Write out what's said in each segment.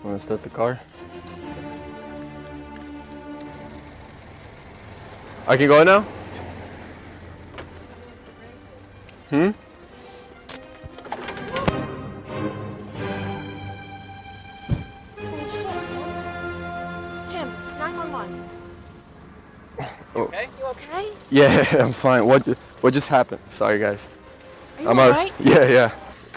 Want to start the car? I can go now? Hmm? Holy shit, Tim. Tim, 911. Oh. Okay? You okay? Yeah, I'm fine. What just happened? Sorry, guys. Are you I'm alright? Yeah.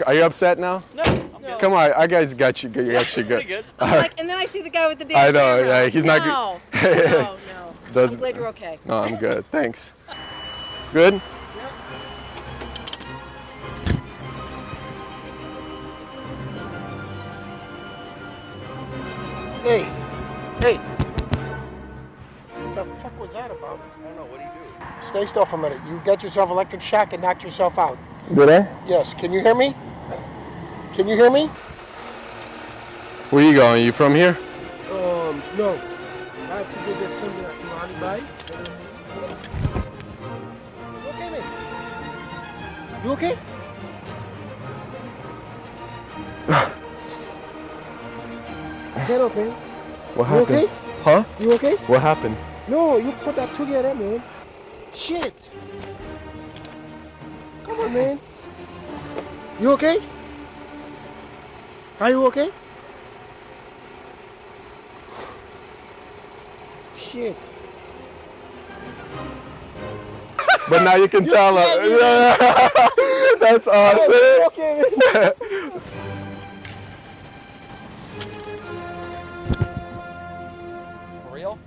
Are you upset now? No, I'm good. Come on, I guys got you. You got you Pretty good. good. I'm like, and then I see the guy with the damn I know, camera. yeah, he's not No, good. no. Does- I'm glad you're okay. No, I'm good. Thanks. Good? Hey, what the fuck was that about? I don't know, what do you do? Stay still for a minute. You got yourself electric shock and knocked yourself out. Did I? Yes, can you hear me? Can you hear me? Where you going? You from here? No. I have to go get something at Kimani Bay. You okay, man? You okay? Get up, man. What You happened? okay? Huh? You okay? What happened? No, you put that together, man. Shit. Come on, man. You okay? Are you okay? Shit. But now you can tell her. Yeah. That's awesome. Okay. For real?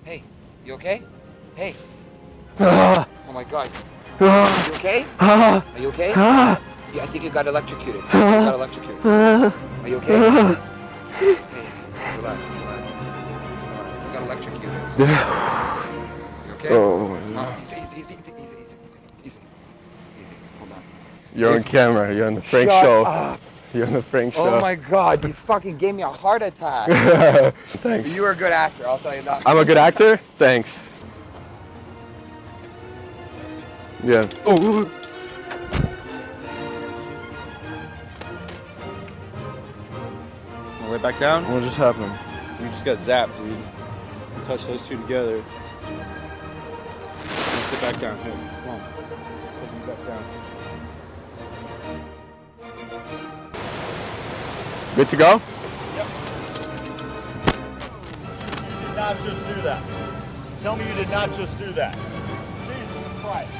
Hey. You okay? Hey. Oh my god. You okay? Are you okay? Yeah, I think you got electrocuted. Are you okay? Hey, relax. You got electrocuted. You okay? Oh, Easy. Hold on. you're on camera. You're on the Frank Shut show. up. You're on the Frank show. Oh my god, you fucking gave me a heart attack. Thanks. You were a good actor, I'll tell you that. I'm a good actor? Thanks. Yeah. Oh. On the way back down, What just happened? you just got zapped, dude. You touch those two together. Now sit back down. Here, come on. Put them back down. Good to go? You did not just do that. Tell me you did not just do that. Jesus Christ.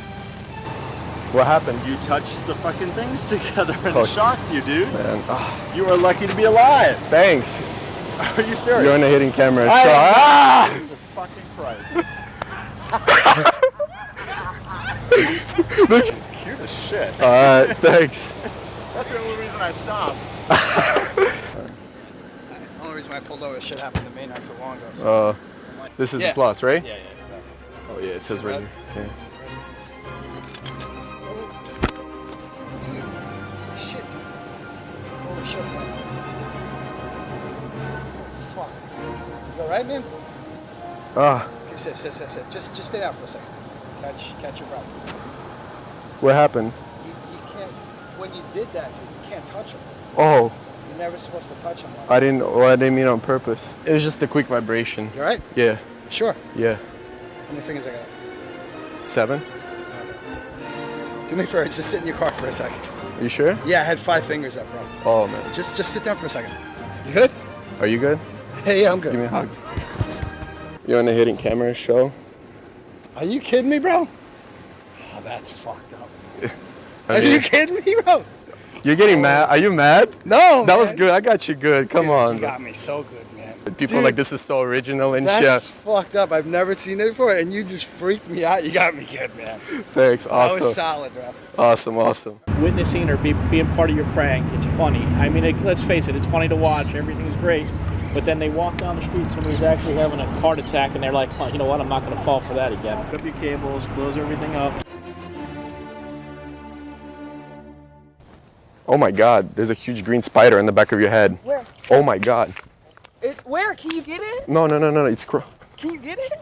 What happened? You touched the fucking things together and Oh, it shocked you, dude. Man, You are lucky to be alive. thanks. Are you serious? You're on a hidden camera. I So, am Jesus fucking Christ. Cute as shit. Alright, thanks. That's the only reason I stopped. The only reason why I pulled over, shit happened to me not so long ago. So. This is Yeah. the plus, right? Yeah, exactly. Oh yeah, it says right here. Shit. Holy shit, man. Oh, fuck. You alright, man? Ah, Okay, sit. Just stay down for a second. Catch your breath. what happened? You can't, when you did that, dude, you can't touch him. Oh, You're never supposed to touch him. I didn't mean on purpose. It was just a quick vibration. You alright? Yeah, Sure. yeah. How many fingers I got? 7? Do me a favor, just sit in your car for a second. Are you sure? Yeah, I had 5 fingers up, bro. Oh man. Just sit down for a second. You good? Are you good? Hey, yeah, I'm good. Give me a hug. You're on a hidden camera show. Are you kidding me, bro? Oh, that's fucked up. I Are mean, you kidding me, bro? You're getting mad. Are you mad? No, That was man. good. I got you good. Come Dude, on. You got me so good, man. People are Dude, like, this is so original and That's shit. fucked up. I've never seen it before, and you just freaked me out. You got me good, man. Thanks. That was Awesome. solid, bro. Awesome. Witnessing or being part of your prank, it's funny. I mean, let's face it, it's funny to watch. Everything's great. But then they walk down the street, somebody's actually having a heart attack, and they're like, oh, you know what, I'm not going to fall for that again. Put up your cables, close everything up. Oh my God, there's a huge green spider in the back of your head. Where? Oh my God. It's where? Can you get it? No, it's Can you get it?